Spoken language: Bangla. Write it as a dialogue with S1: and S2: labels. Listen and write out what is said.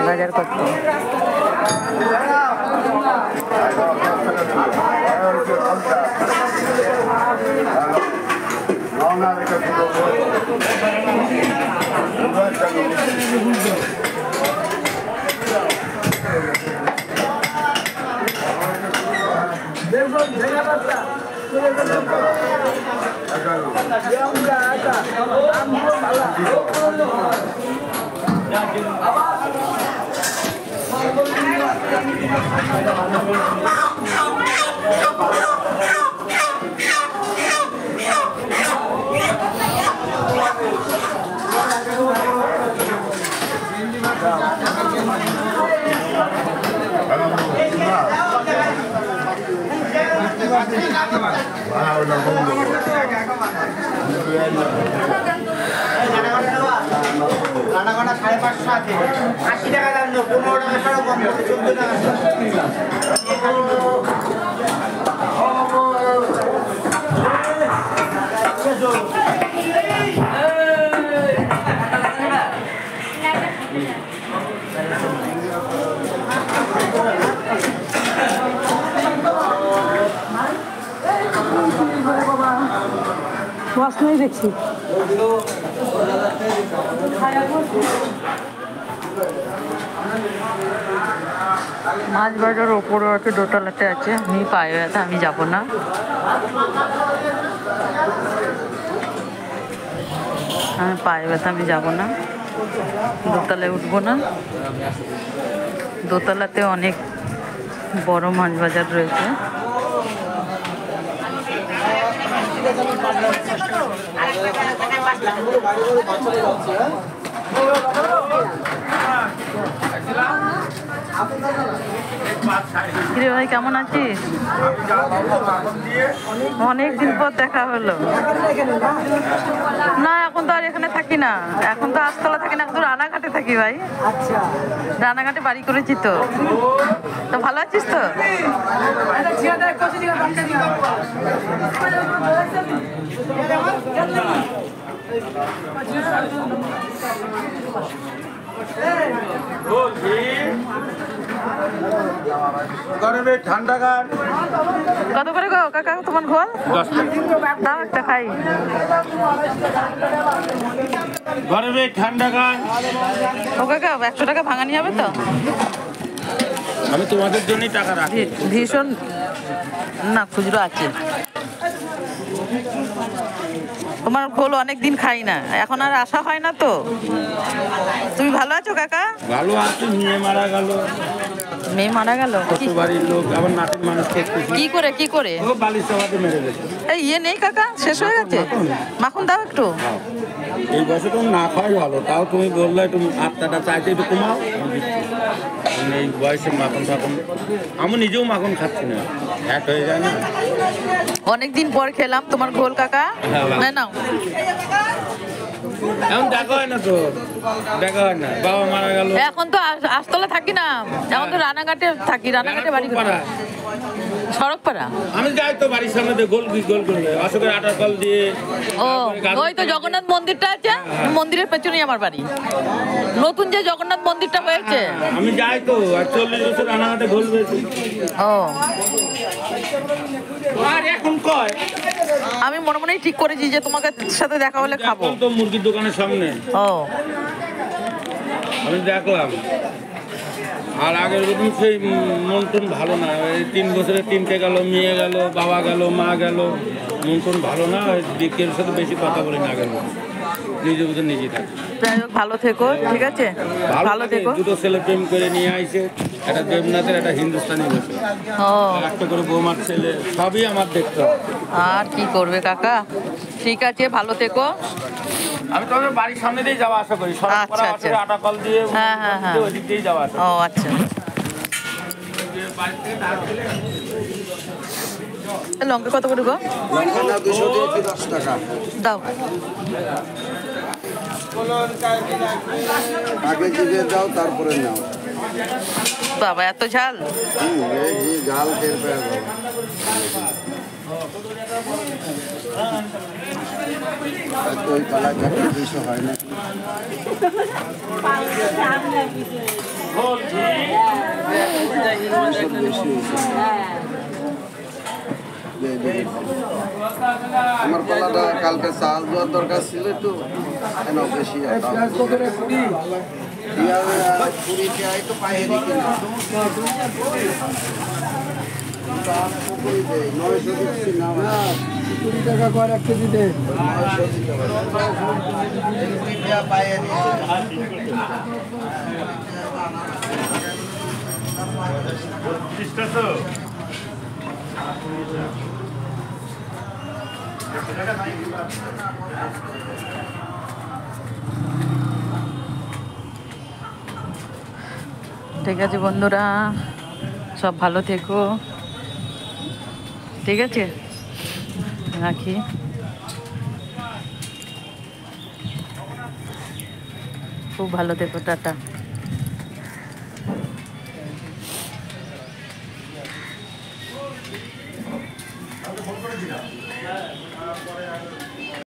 S1: বাজার করতে।
S2: রান্নাঘরটা 550 আছে, 80 টাকা দাম, 15 টাকা সরব বন্ধ, 14 টাকা।
S1: नहीं देखी মাছ বাজার ওপরে আছে, দোতলাতে আছে। আমি পায়ে ব্যথা, আমি যাবো না। আমি পায়ে ব্যথা, আমি যাবো না। দোতলায় উঠবো না। দোতলাতে অনেক বড় মাছ বাজার রয়েছে। কিরে ভাই, কেমন আছিস? অনেকদিন পর দেখা হলো। না, এখন তো আর এখানে থাকি না, এখন তো আস্তলা থাকি না, এখন তো রানাঘাটে থাকি ভাই। আচ্ছা, রানাঘাটে বাড়ি করেছি তো। তো ভালো আছিস তো? কত করে গো কাকা তোমার ঘোল? দাও একটা খাই। ও কাকা 100 টাকা ভাঙানি হবে তো?
S3: আমি তোমাদের জন্যই টাকা রাখি।
S1: ভীষণ না, খুচরো আছে। তোমার ঘোল অনেকদিন খাই না, এখন আর আসা হয় না তো। তুমি ভালো আছো কাকা?
S3: ভালো আছি। মেয়ে মারা গেল।
S1: মেয়ে মারা গেল?
S3: বাড়ির লোক আবার নাটের মানুষ
S1: কি করে কি করে?
S3: বালিশ চাপাতে মেরে গেছে।
S1: এই ইয়ে নেই কাকা, শেষ হয়ে গেছে। মাখন দাও একটু।
S3: এই বছর তো না খাওয়াই ভালো, তাও তুমি বললে একটু আত্মাটা চাইতে একটু কমাও। এই বয়সে মাখন ফাখন, আমি নিজেও মাখন খাচ্ছি না, ফ্যাট হয়ে যায় না।
S1: অনেকদিন পর খেলাম তোমার ঘোল কাকা। না নাও।
S3: এখন দেখা হয় না তো, দেখা হয় না। বাবা মারা গেল।
S1: এখন তো আস্তলা থাকি না, এখন তো রানাঘাটে থাকি। রানাঘাটে বাড়ি সড়কপাড়া।
S3: আমি যাই তো বাড়ির সামনে দিয়ে গোল গোল করবে অশোকের আটার কল দিয়ে।
S1: ও ওই তো জগন্নাথ মন্দিরটা আছে, মন্দিরের পেছনেই আমার বাড়ি। নতুন যে জগন্নাথ মন্দিরটা হয়েছে,
S3: আমি যাই তো। 40 বছর রানাঘাটে গোল হয়েছে।
S1: ও
S3: আর এখন কয়
S1: আমি মনে মনেই ঠিক করেছি যে তোমাকে সাথে দেখা হলে খাবো।
S3: তো মুরগির দোকানের সামনে।
S1: ও
S3: আমি দেখলাম। আর আগের রকম সেই মন টন ভালো না। 3 বছরে 3টে গেল, মেয়ে গেল, বাবা গেল, মা গেল। মন টন ভালো না। দিকের সাথে বেশি কথা বলি না, আগের মতো নিজে বুঝে নিজে থাকি।
S1: যাই হোক, ভালো থেকো, ঠিক আছে? ভালো থেকো।
S3: দুটো ছেলে প্রেম করে নিয়ে আইছে, একটা দেবনাথের, একটা হিন্দুস্তানি বসে।
S1: ও
S3: একটা করে বৌমার ছেলে, সবই আমার দেখতে হবে।
S1: আর কি করবে কাকা? ঠিক আছে, ভালো থেকো।
S3: আমি তবে বাড়ির সামনে দিয়ে যাওয়া আসা করি।
S1: আচ্ছা।
S3: আটা কল দিয়ে
S1: হ্যাঁ।
S3: ওই দিক দিয়েই যাওয়া আসা।
S1: ও আচ্ছা। লঙ্কা কত করে গো?
S2: 210 টাকা
S1: দাও।
S2: আগে জিভে দাও, তারপরে নাও।
S1: বাবা এত ঝাল?
S2: এই ঝাল টের পেয়ে
S4: ওই কালারটা 200 হয় না। আমার কলাটা কালকে চাল দেওয়ার দরকার ছিল একটু কেন বেশি তো পায়ে রেখে 900 দিচ্ছি না 20 টাকা করে 1 কেজিতে 900 দিতে পায়ে
S1: ঠিক আছে বন্ধুরা, সব ভালো থেকো। ঠিক আছে, রাখি। খুব ভালো থেকো, টাটা।